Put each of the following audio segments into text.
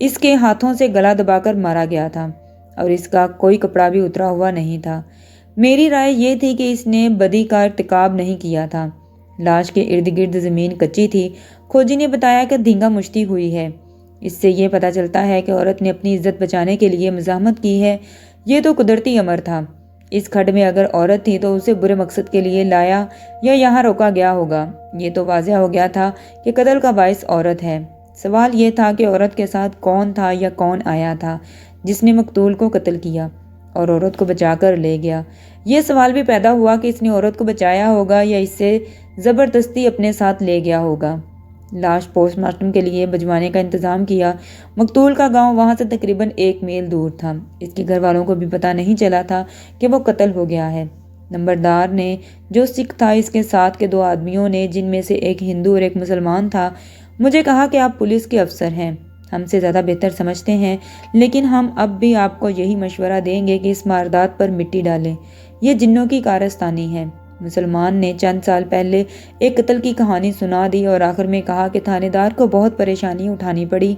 اس کے ہاتھوں سے گلا دبا کر مارا گیا تھا اور اس کا کوئی کپڑا بھی اترا ہوا نہیں تھا۔ میری رائے یہ تھی کہ اس نے بدی کا ارتکاب نہیں کیا تھا۔ لاش کے ارد گرد زمین کچی تھی۔ کھوجی نے بتایا کہ دھینگا مشتی ہوئی ہے۔ اس سے یہ پتہ چلتا ہے کہ عورت نے اپنی عزت بچانے کے لیے مزاحمت کی ہے۔ یہ تو قدرتی امر تھا۔ اس کھڈ میں اگر عورت تھی تو اسے برے مقصد کے لیے لایا یا یہاں روکا گیا ہوگا۔ یہ تو واضح ہو گیا تھا کہ قتل کا باعث عورت ہے۔ سوال یہ تھا کہ عورت کے ساتھ کون تھا یا کون آیا تھا جس نے مقتول کو قتل کیا اور عورت کو بچا کر لے گیا۔ یہ سوال بھی پیدا ہوا کہ اس نے عورت کو بچایا ہوگا یا اسے زبردستی اپنے ساتھ لے گیا ہوگا۔ لاش پوسٹ مارٹم کے لیے بھجوانے کا انتظام کیا۔ مقتول کا گاؤں وہاں سے تقریباً 1 میل دور تھا۔ اس کے گھر والوں کو بھی پتہ نہیں چلا تھا کہ وہ قتل ہو گیا ہے۔ نمبردار نے، جو سکھ تھا، اس کے ساتھ کے 2 آدمیوں نے، جن میں سے ایک ہندو اور ایک مسلمان تھا، مجھے کہا کہ آپ پولیس کے افسر ہیں، ہم سے زیادہ بہتر سمجھتے ہیں، لیکن ہم اب بھی آپ کو یہی مشورہ دیں گے کہ اس واردات پر مٹی ڈالیں۔ یہ جنوں کی کارستانی ہے۔ مسلمان نے چند سال پہلے ایک قتل کی کہانی سنا دی اور آخر میں کہا کہ تھانے دار کو بہت پریشانی اٹھانی پڑی۔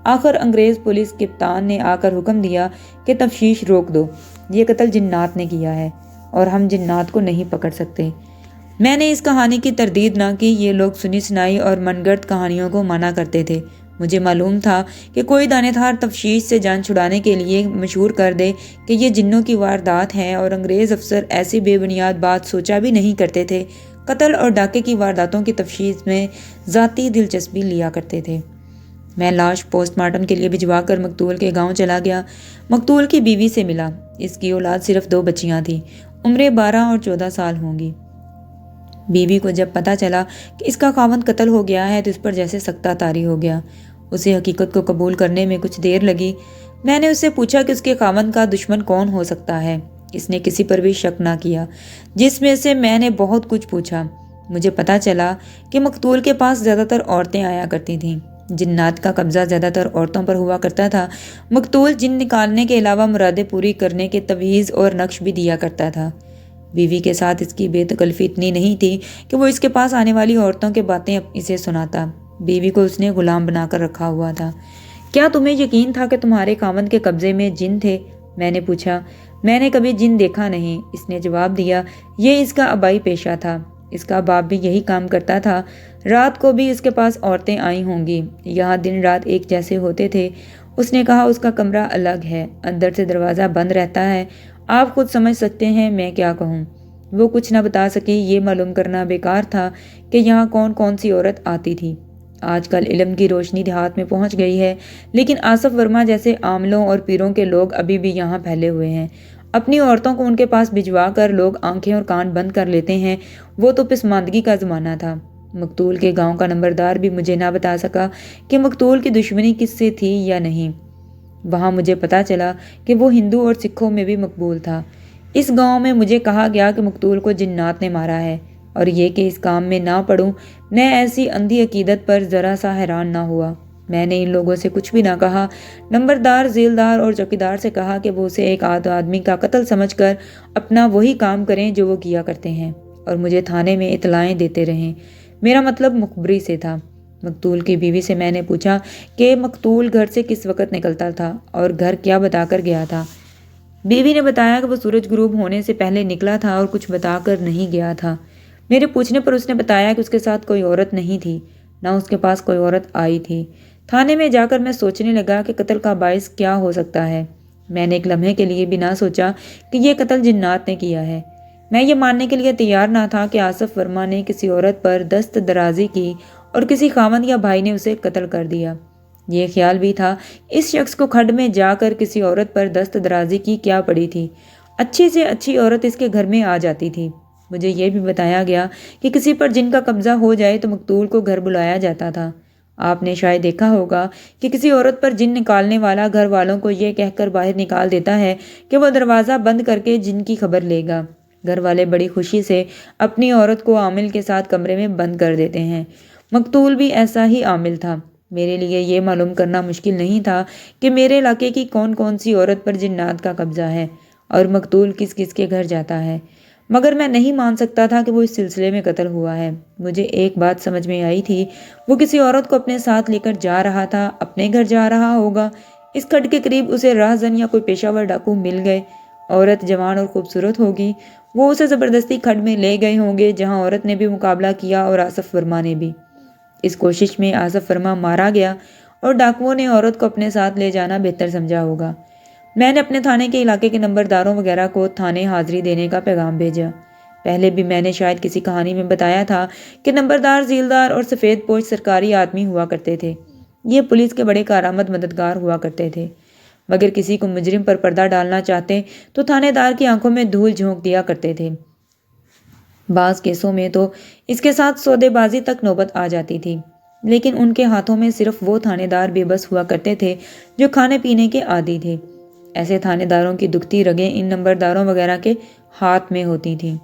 آخر انگریز پولیس کپتان نے آ کر حکم دیا کہ تفتیش روک دو، یہ قتل جنات نے کیا ہے اور ہم جنات کو نہیں پکڑ سکتے۔ میں نے اس کہانی کی تردید نہ کی۔ یہ لوگ سنی سنائی اور من گھڑت کہانیوں کو مانا کرتے تھے۔ مجھے معلوم تھا کہ کوئی دانےدار تفتیش سے جان چھڑانے کے لیے مشہور کر دے کہ یہ جنوں کی واردات ہے، اور انگریز افسر ایسی بے بنیاد بات سوچا بھی نہیں کرتے تھے۔ قتل اور ڈاکے کی وارداتوں کی تفتیش میں ذاتی دلچسپی لیا کرتے تھے۔ میں لاش پوسٹ مارٹم کے لیے بھجوا کر مقتول کے گاؤں چلا گیا۔ مقتول کی بیوی سے ملا۔ اس کی اولاد صرف 2 بچیاں تھیں، عمریں 12 اور 14 سال ہوں گی۔ بیوی کو جب پتہ چلا کہ اس کا خاوند قتل ہو گیا ہے تو اس پر جیسے سکتہ طاری ہو گیا۔ اسے حقیقت کو قبول کرنے میں کچھ دیر لگی۔ میں نے اس سے پوچھا کہ اس کے خاوند کا دشمن کون ہو سکتا ہے۔ اس نے کسی پر بھی شک نہ کیا۔ جس میں سے میں نے بہت کچھ پوچھا، مجھے پتہ چلا کہ مقتول کے پاس زیادہ تر عورتیں آیا کرتی تھیں۔ جنات کا قبضہ زیادہ تر عورتوں پر ہوا کرتا تھا۔ مقتول جن نکالنے کے علاوہ مرادیں پوری کرنے کے تویز اور نقش بھی دیا کرتا تھا۔ بیوی کے ساتھ اس کی بے تکلفی اتنی نہیں تھی کہ وہ اس کے پاس آنے والی عورتوں کے باتیں اسے سناتا۔ بیوی کو اس نے غلام بنا کر رکھا ہوا تھا۔ کیا تمہیں یقین تھا کہ تمہارے خاوند کے قبضے میں جن تھے؟ میں نے پوچھا۔ میں نے کبھی جن دیکھا نہیں، اس نے جواب دیا۔ یہ اس کا آبائی پیشہ تھا۔ اس کا باپ بھی یہی کام کرتا تھا۔ رات کو بھی اس کے پاس عورتیں آئی ہوں گی۔ یہاں دن رات ایک جیسے ہوتے تھے۔ اس نے کہا اس کا کمرہ الگ ہے، اندر سے دروازہ بند رہتا ہے۔ آپ خود سمجھ سکتے ہیں میں کیا کہوں۔ وہ کچھ نہ بتا سکی۔ یہ معلوم کرنا بیکار تھا کہ یہاں کون کون سی عورت آتی تھی۔ آج کل علم کی روشنی دیہات میں پہنچ گئی ہے، لیکن آصف ورما جیسے عاملوں اور پیروں کے لوگ ابھی بھی یہاں پھیلے ہوئے ہیں۔ اپنی عورتوں کو ان کے پاس بھجوا کر لوگ آنکھیں اور کان بند کر لیتے ہیں۔ وہ تو پسماندگی کا زمانہ تھا۔ مقتول کے گاؤں کا نمبردار بھی مجھے نہ بتا سکا کہ مقتول کی دشمنی کس سے تھی یا نہیں۔ وہاں مجھے پتہ چلا کہ وہ ہندو اور سکھوں میں بھی مقبول تھا۔ اس گاؤں میں مجھے کہا گیا کہ مقتول کو جنات نے مارا ہے، اور یہ کہ اس کام میں نہ پڑوں۔ میں ایسی اندھی عقیدت پر ذرا سا حیران نہ ہوا۔ میں نے ان لوگوں سے کچھ بھی نہ کہا۔ نمبردار، ذیلدار اور چوکیدار سے کہا کہ وہ اسے ایک آدمی کا قتل سمجھ کر اپنا وہی کام کریں جو وہ کیا کرتے ہیں، اور مجھے تھانے میں اطلاعیں دیتے رہیں۔ میرا مطلب مخبری سے تھا۔ مقتول کی بیوی سے میں نے پوچھا کہ مقتول گھر سے کس وقت نکلتا تھا اور گھر کیا بتا کر گیا تھا۔ بیوی نے بتایا کہ وہ سورج غروب ہونے سے پہلے نکلا تھا اور کچھ بتا کر نہیں گیا تھا۔ میرے پوچھنے پر اس نے بتایا کہ اس کے ساتھ کوئی عورت نہیں تھی، نہ اس کے پاس کوئی عورت آئی تھی۔ تھانے میں جا کر میں سوچنے لگا کہ قتل کا باعث کیا ہو سکتا ہے۔ میں نے ایک لمحے کے لیے بھی نہ سوچا کہ یہ قتل جنات نے کیا ہے۔ میں یہ ماننے کے لیے تیار نہ تھا کہ آصف ورما نے کسی عورت پر دست درازی کی اور کسی خاوند یا بھائی نے اسے قتل کر دیا۔ یہ خیال بھی تھا اس شخص کو کھڈ میں جا کر کسی عورت پر دست درازی کی کیا پڑی تھی۔ اچھی سے اچھی عورت اس کے گھر میں آ جاتی تھی۔ مجھے یہ بھی بتایا گیا کہ کسی پر جن کا قبضہ ہو جائے تو مقتول کو گھر بلایا جاتا تھا۔ آپ نے شاید دیکھا ہوگا کہ کسی عورت پر جن نکالنے والا گھر والوں کو یہ کہہ کر باہر نکال دیتا ہے کہ وہ دروازہ بند کر کے جن کی خبر لے گا۔ گھر والے بڑی خوشی سے اپنی عورت کو عامل کے ساتھ کمرے میں بند کر دیتے ہیں۔ مقتول بھی ایسا ہی عامل تھا۔ میرے لیے یہ معلوم کرنا مشکل نہیں تھا کہ میرے علاقے کی کون کون سی عورت پر جنات کا قبضہ ہے اور مقتول کس کس کے گھر جاتا ہے۔ مگر میں نہیں مان سکتا تھا کہ وہ اس سلسلے میں قتل ہوا ہے۔ مجھے ایک بات سمجھ میں آئی تھی، وہ کسی عورت کو اپنے ساتھ لے کر جا رہا تھا، اپنے گھر جا رہا ہوگا۔ اس کھڈ کے قریب اسے راہزن یا کوئی پیشہ ور ڈاکو مل گئے۔ عورت جوان اور خوبصورت ہوگی، وہ اسے زبردستی کھڈ میں لے گئے ہوں گے، جہاں عورت نے بھی مقابلہ کیا اور آصف ورما نے بھی۔ اس کوشش میں آصف ورما مارا گیا اور ڈاکوؤں نے عورت کو اپنے ساتھ لے جانا بہتر سمجھا ہوگا۔ میں نے اپنے تھانے کے علاقے کے نمبرداروں وغیرہ کو تھانے حاضری دینے کا پیغام بھیجا۔ پہلے بھی میں نے شاید کسی کہانی میں بتایا تھا کہ نمبردار ذیلدار اور سفید پوش سرکاری آدمی ہوا کرتے تھے۔ یہ پولیس کے بڑے کارآمد مددگار ہوا کرتے تھے، مگر کسی کو مجرم پر پردہ ڈالنا چاہتے تو تھانے دار کی آنکھوں میں دھول جھونک دیا کرتے تھے۔ بعض کیسوں میں تو اس کے ساتھ سودے بازی تک نوبت آ جاتی تھی، لیکن ان کے ہاتھوں میں صرف وہ تھانے دار بے بس ہوا کرتے تھے جو کھانے پینے کے عادی تھے۔ ایسے تھانے داروں کی دکھتی رگیں ان نمبرداروں وغیرہ کے ہاتھ میں ہوتی تھیں۔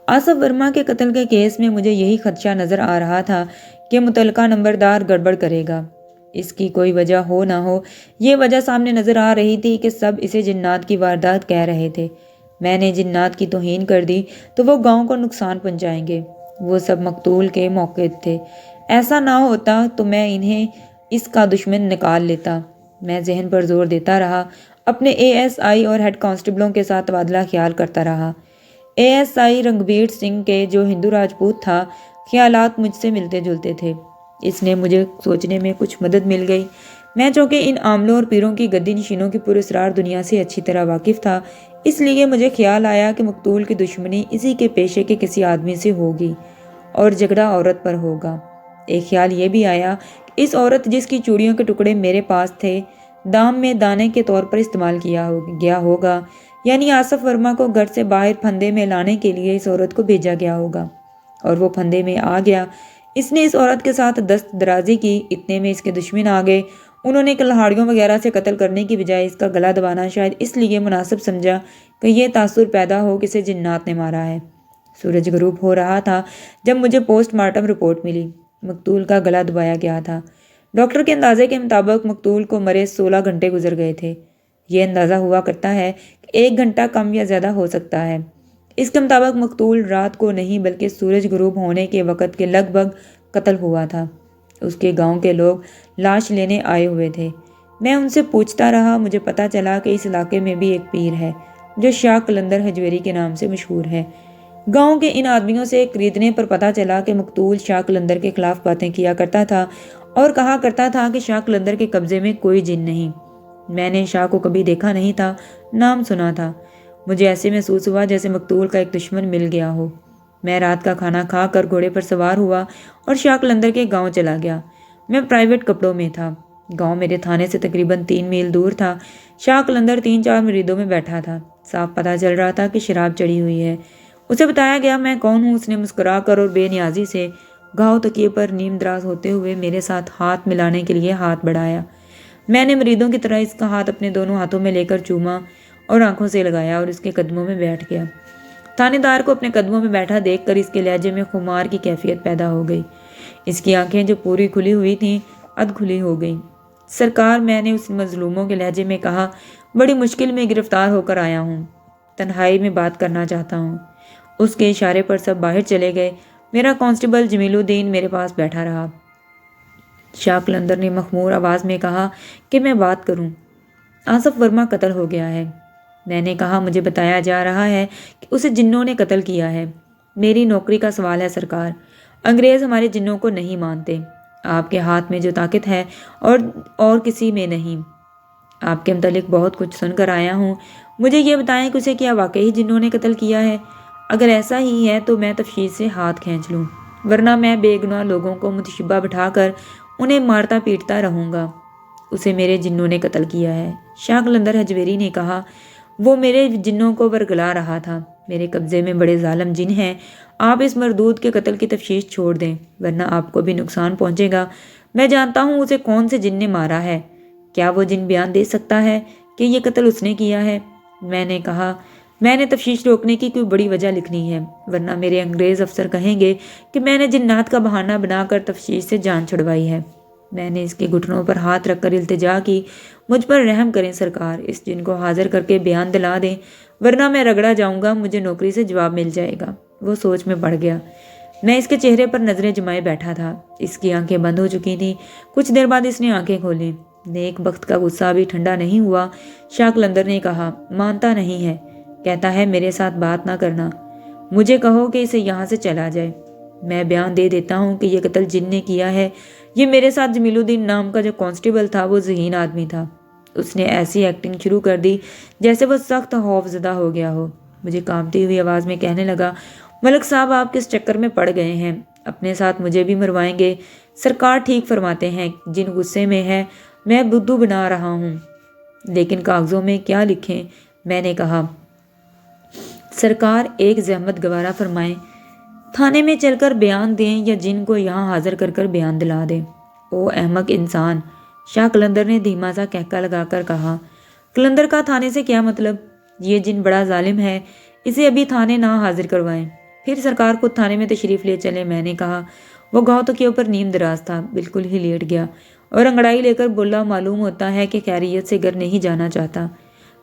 آصف ورما کے قتل کے کیس میں مجھے یہی خدشہ نظر آ رہا تھا کہ متعلقہ نمبردار گڑبڑ کرے گا۔ اس کی کوئی وجہ ہو نہ ہو، یہ وجہ سامنے نظر آ رہی تھی کہ سب اسے جنات کی واردات کہہ رہے تھے۔ میں نے جنات کی توہین کر دی تو وہ گاؤں کو نقصان پہنچائیں گے۔ وہ سب مقتول کے موقع تھے۔ ایسا نہ ہوتا تو میں انہیں اس کا دشمن نکال لیتا۔ میں ذہن پر زور دیتا رہا، اپنے ASI اور ہیڈ کانسٹیبلوں کے ساتھ تبادلہ خیال کرتا رہا۔ ASI رنگبیر سنگھ کے، جو ہندو راجپوت تھا، خیالات مجھ سے ملتے جلتے تھے۔ اس نے مجھے سوچنے میں کچھ مدد مل گئی۔ میں چونکہ ان عاملوں اور پیروں کی گدی نشینوں کی پراسرار دنیا سے اچھی طرح واقف تھا، اس لیے مجھے خیال آیا کہ مقتول کی دشمنی اسی کے پیشے کے کسی آدمی سے ہوگی اور جھگڑا عورت پر ہوگا۔ ایک خیال یہ بھی آیا کہ اس عورت جس کی چوڑیوں کے ٹکڑے میرے پاس تھے، دام میں دانے کے طور پر استعمال کیا گیا ہوگا، یعنی آصف ورما کو گھر سے باہر پھندے میں لانے کے لیے اس عورت کو بھیجا گیا ہوگا، اور وہ پھندے میں آ گیا۔ اس نے اس عورت کے ساتھ دست درازی کی، اتنے میں اس کے دشمن آ گئے۔ انہوں نے کلہاڑیوں وغیرہ سے قتل کرنے کی بجائے اس کا گلا دبانا شاید اس لیے مناسب سمجھا کہ یہ تاثر پیدا ہو کہ اسے جنات نے مارا ہے۔ سورج غروب ہو رہا تھا جب مجھے پوسٹ مارٹم رپورٹ ملی۔ مقتول کا گلا دبایا گیا تھا۔ ڈاکٹر کے اندازے کے مطابق مقتول کو مرے 16 گھنٹے گزر گئے تھے۔ یہ اندازہ ہوا کرتا ہے کہ 1 گھنٹہ کم یا زیادہ ہو سکتا ہے۔ اس کے مطابق مقتول رات کو نہیں بلکہ سورج غروب ہونے کے وقت کے لگ بھگ قتل ہوا تھا۔ اس کے گاؤں کے لوگ لاش لینے آئے ہوئے تھے۔ میں ان سے پوچھتا رہا۔ مجھے پتہ چلا کہ اس علاقے میں بھی ایک پیر ہے جو شاہ قلندر حجویری کے نام سے مشہور ہے۔ گاؤں کے ان آدمیوں سے خریدنے پر پتہ چلا کہ مقتول شاہ قلندر کے خلاف باتیں کیا کرتا تھا اور کہا کرتا تھا کہ شاہ قلندر کے قبضے میں کوئی جن نہیں۔ میں نے شاہ کو کبھی دیکھا نہیں تھا، نام سنا تھا۔ مجھے ایسے محسوس ہوا جیسے مقتول کا ایک دشمن مل گیا ہو۔ میں رات کا کھانا کھا کر گھوڑے پر سوار ہوا اور شاہ قلندر کے گاؤں چلا گیا۔ میں پرائیویٹ کپڑوں میں تھا۔ گاؤں میرے تھانے سے تقریباً 3 میل دور تھا۔ شاہ قلندر 3-4 مریدوں میں بیٹھا تھا۔ صاف پتہ چل رہا تھا کہ شراب چڑھی ہوئی ہے۔ اسے بتایا گیا میں کون ہوں۔ اس نے مسکرا کر اور بے نیازی سے گھاؤ تکیے پر نیم دراز ہوتے ہوئے میرے ساتھ ہاتھ ملانے کے لیے ہاتھ بڑھایا۔ میں نے مریدوں کی طرح اس کا ہاتھ اپنے دونوں ہاتھوں میں لے کر چوما اور آنکھوں سے لگایا اور اس کے قدموں میں بیٹھ گیا۔ تھانے دار کو اپنے قدموں میں بیٹھا دیکھ کر اس کے لہجے میں خمار کی کیفیت پیدا ہو گئی۔ اس کی آنکھیں جو پوری کھلی ہوئی تھیں ادھ کھلی ہو گئیں۔ سرکار، میں نے اس مظلوموں کے لہجے میں کہا، بڑی مشکل میں گرفتار ہو کر آیا ہوں، تنہائی میں بات کرنا چاہتا ہوں۔ اس کے اشارے پر سب باہر چلے گئے۔ میرا کانسٹیبل جمیل الدین میرے پاس بیٹھا رہا۔ شاہ قلندر نے مخمور آواز میں کہا کہ میں بات کروں۔ آصف ورما قتل ہو گیا ہے۔ میں نے کہا، مجھے بتایا جا رہا ہے کہ اسے جنوں نے قتل کیا ہے۔ میری نوکری کا سوال ہے سرکار، انگریز ہمارے جنوں کو نہیں مانتے۔ آپ کے ہاتھ میں جو طاقت ہے اور کسی میں نہیں۔ آپ کے متعلق بہت کچھ سن کر آیا ہوں۔ مجھے یہ بتائیں کہ اسے کیا واقعی جنوں نے قتل کیا ہے؟ اگر ایسا ہی ہے تو میں تفتیش سے ہاتھ کھینچ لوں، ورنہ میں بے گناہ لوگوں کو متشبہ بٹھا کر انہیں مارتا پیٹتا رہوں گا۔ اسے میرے جنوں نے قتل کیا ہے، شاہ قلندر حجویری نے کہا۔ وہ میرے جنوں کو ورگلا رہا تھا۔ میرے قبضے میں بڑے ظالم جن ہیں۔ آپ اس مردود کے قتل کی تفتیش چھوڑ دیں، ورنہ آپ کو بھی نقصان پہنچے گا۔ میں جانتا ہوں اسے کون سے جن نے مارا ہے۔ کیا وہ جن بیان دے سکتا ہے کہ یہ قتل اس نے کیا ہے؟ میں نے کہا، میں نے تفتیش روکنے کی کوئی بڑی وجہ لکھنی ہے، ورنہ میرے انگریز افسر کہیں گے کہ میں نے جنات کا بہانہ بنا کر تفتیش سے جان چھڑوائی ہے۔ میں نے اس کے گھٹنوں پر ہاتھ رکھ کر التجا کی، مجھ پر رحم کریں سرکار، اس جن کو حاضر کر کے بیان دلا دیں، ورنہ میں رگڑا جاؤں گا, مجھے نوکری سے جواب مل جائے گا. وہ سوچ میں پڑ گیا. میں اس کے چہرے پر نظریں جمائے بیٹھا تھا. اس کی آنکھیں بند ہو چکی تھیں. کچھ دیر بعد اس نے آنکھیں کھولیں. نیک بخت کا غصہ ابھی ٹھنڈا نہیں ہوا. شاہ قلندر نے کہا, مانتا نہیں ہے, کہتا ہے میرے ساتھ بات نہ کرنا. مجھے کہو کہ اسے یہاں سے چلا جائے. میں بیان دے دیتا ہوں کہ یہ قتل جن نے کیا ہے. یہ میرے ساتھ جمیل الدین نام کا جو کانسٹیبل تھا وہ ذہین آدمی تھا. اس نے ایسی ایکٹنگ شروع کر دی جیسے وہ سخت خوف زدہ ہو گیا ہو. مجھے کانپتی ہوئی آواز میں کہنے لگا, ملک صاحب آپ کس چکر میں پڑ گئے ہیں؟ اپنے ساتھ مجھے بھی مروائیں گے؟ سرکار ٹھیک فرماتے ہیں, جن غصے میں ہے میں بدھو بنا رہا ہوں. لیکن کاغذوں میں کیا لکھیں؟ میں نے کہا. سرکار ایک زحمت گوارا فرمائیں, تھانے میں چل کر بیان دیں یا جن کو یہاں حاضر کر کر بیان دلا دیں. او احمق انسان, شاہ قلندر نے دھیما سا کہکا لگا کر کہا. قلندر کا تھانے سے کیا مطلب؟ یہ جن بڑا ظالم ہے, اسے ابھی تھانے نہ حاضر کروائیں, پھر سرکار خود تھانے میں تشریف لے چلے. میں نے کہا. وہ گاؤں کے اوپر نیم دراز تھا, بالکل ہی لیٹ گیا اور انگڑائی لے کر بولا, معلوم ہوتا ہے کہ خیریت سے گھر نہیں جانا چاہتا.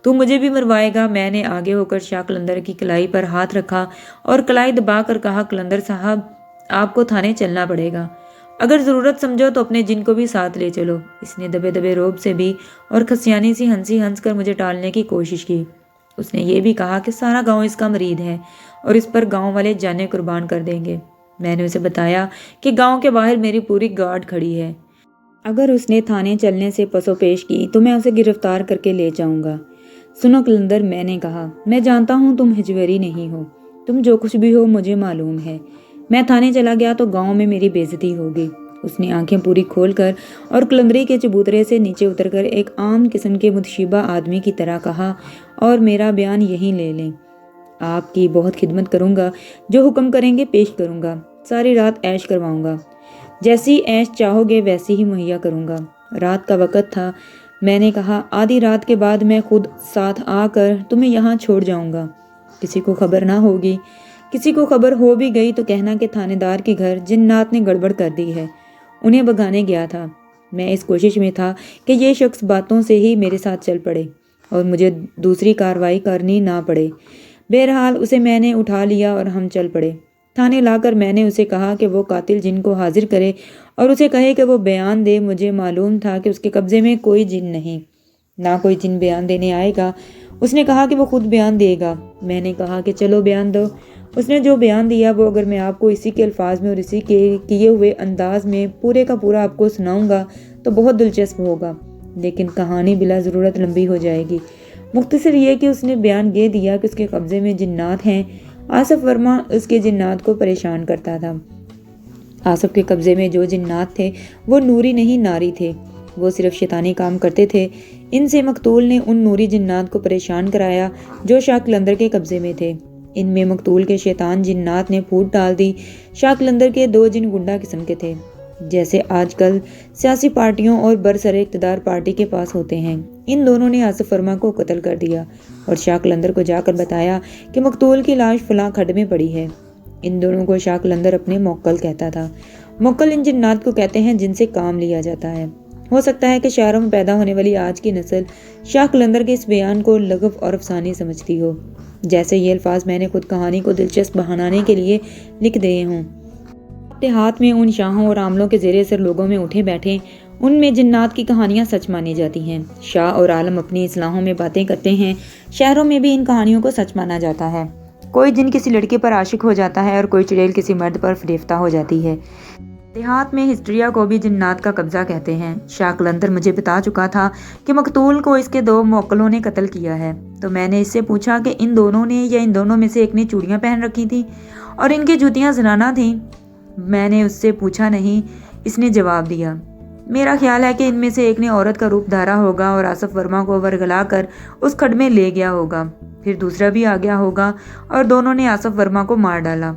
تو مجھے بھی مروائے گا؟ میں نے آگے ہو کر شاہ قلندر کی کلائی پر ہاتھ رکھا اور کلائی دبا کر کہا, قلندر صاحب آپ کو تھانے چلنا پڑے گا. اگر ضرورت سمجھو تو اپنے جن کو بھی ساتھ لے چلو. اس نے دبے دبے روب سے بھی اور کھسیانی سی ہنسی ہنس کر مجھے ٹالنے کی کوشش کی. اس نے یہ بھی کہا کہ سارا گاؤں اس کا مرید ہے اور اس پر گاؤں والے جانیں قربان کر دیں گے. میں نے اسے بتایا کہ گاؤں کے باہر میری پوری گارڈ کھڑی ہے. اگر اس نے تھانے چلنے سے پسو پیش کی تو میں اسے گرفتار کر کے لے جاؤں گا. سنو قلندر, میں نے کہا, میں جانتا ہوں تم ہجویری نہیں ہو. تم جو کچھ بھی ہو مجھے معلوم ہے. میں تھانے چلا گیا تو گاؤں میں میری بے عزتی ہوگی. اس نے آنکھیں پوری کھول کر اور قلندری کے چبوترے سے نیچے اتر کر ایک عام قسم کے متشبہ آدمی کی طرح کہا, اور میرا بیان یہیں لے لیں. آپ کی بہت خدمت کروں گا, جو حکم کریں گے پیش کروں گا. ساری رات عیش کرواؤں گا, جیسی عیش چاہو گے ویسی ہی مہیا کروں گا. رات کا وقت تھا. میں نے کہا, آدھی رات کے بعد میں خود ساتھ آ کر تمہیں یہاں چھوڑ جاؤں گا. کسی کو خبر نہ ہوگی. کسی کو خبر ہو بھی گئی تو کہنا کہ تھانے دار کے گھر جنات نے گڑبڑ کر دی ہے, انہیں بھگانے گیا تھا. میں اس کوشش میں تھا کہ یہ شخص باتوں سے ہی میرے ساتھ چل پڑے اور مجھے دوسری کارروائی کرنی نہ پڑے. بہرحال اسے میں نے اٹھا لیا اور ہم چل پڑے. تھانے لا کر میں نے اسے کہا کہ وہ قاتل جن کو حاضر کرے اور اسے کہے کہ وہ بیان دے. مجھے معلوم تھا کہ اس کے قبضے میں کوئی جن نہیں, نہ کوئی جن بیان دینے آئے گا. اس نے کہا کہ وہ خود بیان دے گا. میں نے کہا کہ چلو بیان دو. اس نے جو بیان دیا وہ اگر میں آپ کو اسی کے الفاظ میں اور اسی کے کیے ہوئے انداز میں پورے کا پورا آپ کو سناؤں گا تو بہت دلچسپ ہوگا, لیکن کہانی بلا ضرورت لمبی ہو جائے گی. مختصر یہ کہ اس نے بیان یہ دیا کہ اس کے قبضے میں جنات ہیں. آصف ورما اس کے جنات کو پریشان کرتا تھا. آصف کے قبضے میں جو جنات تھے وہ نوری نہیں ناری تھے. وہ صرف شیطانی کام کرتے تھے. ان سے مقتول نے ان نوری جنات کو پریشان کرایا جو شاہ قلندر کے قبضے میں تھے. ان میں مقتول کے شیطان جنات نے پھوٹ ڈال دی. شاہ قلندر کے دو جن گنڈا قسم کے تھے, جیسے آج کل سیاسی پارٹیوں اور برسر اقتدار پارٹی کے پاس ہوتے ہیں. ان دونوں نے آصف ورما کو قتل کر دیا اور شاہ قلندر کو جا کر بتایا کہ مقتول کی لاش فلاں کھڈ میں پڑی ہے. ان دونوں کو شاہ قلندر اپنے موکل کہتا تھا. موکل ان جنات کو کہتے ہیں جن سے کام لیا جاتا ہے. ہو سکتا ہے کہ شہروں میں پیدا ہونے والی آج کی نسل شاہ قلندر کے اس بیان کو لغو اور افسانے سمجھتی ہو, جیسے یہ الفاظ میں نے خود کہانی کو دلچسپ بنانے کے لیے لکھ دیے ہوں. ہاتھ میں ان شاہوں اور عاملوں کے زیر اثر لوگوں میں اٹھے بیٹھے ان میں جنات کی کہانیاں سچ مانی جاتی ہیں. شاہ اور عالم اپنی اصلاحوں میں باتیں کرتے ہیں. شہروں میں بھی ان کہانیوں کو سچ مانا جاتا ہے. کوئی جن کسی لڑکی پر عاشق ہو جاتا ہے اور کوئی چڑیل کسی مرد پر فریفتہ ہو جاتی ہے. دیہات میں ہسٹریا کو بھی جنات کا قبضہ کہتے ہیں. شاہ قلندر مجھے بتا چکا تھا کہ مقتول کو اس کے دو موکلوں نے قتل کیا ہے. تو میں نے اس سے پوچھا کہ ان دونوں نے یا ان دونوں میں سے ایک نے چوڑیاں پہن رکھی تھیں اور ان کی جوتیاں زنانہ تھیں. میں نے اس سے پوچھا نہیں. اس نے جواب دیا, میرا خیال ہے کہ ان میں سے ایک نے عورت کا روپ دھارا ہوگا اور آصف ورما کو ورگلا کر اس کھڈ میں لے گیا ہوگا. پھر دوسرا بھی آ گیا ہوگا اور دونوں نے آصف ورما کو مار ڈالا.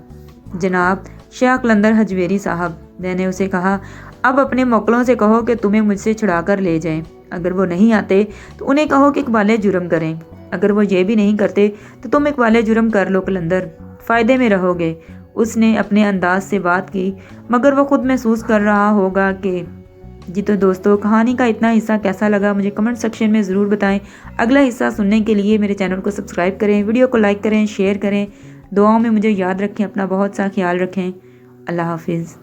جناب شاہ قلندر ہجویری صاحب, میں نے اسے کہا, اب اپنے موکلوں سے کہو کہ تمہیں مجھ سے چھڑا کر لے جائیں. اگر وہ نہیں آتے تو انہیں کہو کہ اقبال جرم کریں. اگر وہ یہ بھی نہیں کرتے تو تم اقبال جرم کر لو. قلندر فائدے میں رہو گے. اس نے اپنے انداز سے بات کی, مگر وہ خود محسوس کر رہا ہوگا کہ جی تو دوستو کہانی کا اتنا حصہ کیسا لگا مجھے کمنٹ سیکشن میں ضرور بتائیں۔ اگلا حصہ سننے کے لیے میرے چینل کو سبسکرائب کریں، ویڈیو کو لائک کریں، شیئر کریں، دعاؤں میں مجھے یاد رکھیں، اپنا بہت سا خیال رکھیں۔ اللہ حافظ۔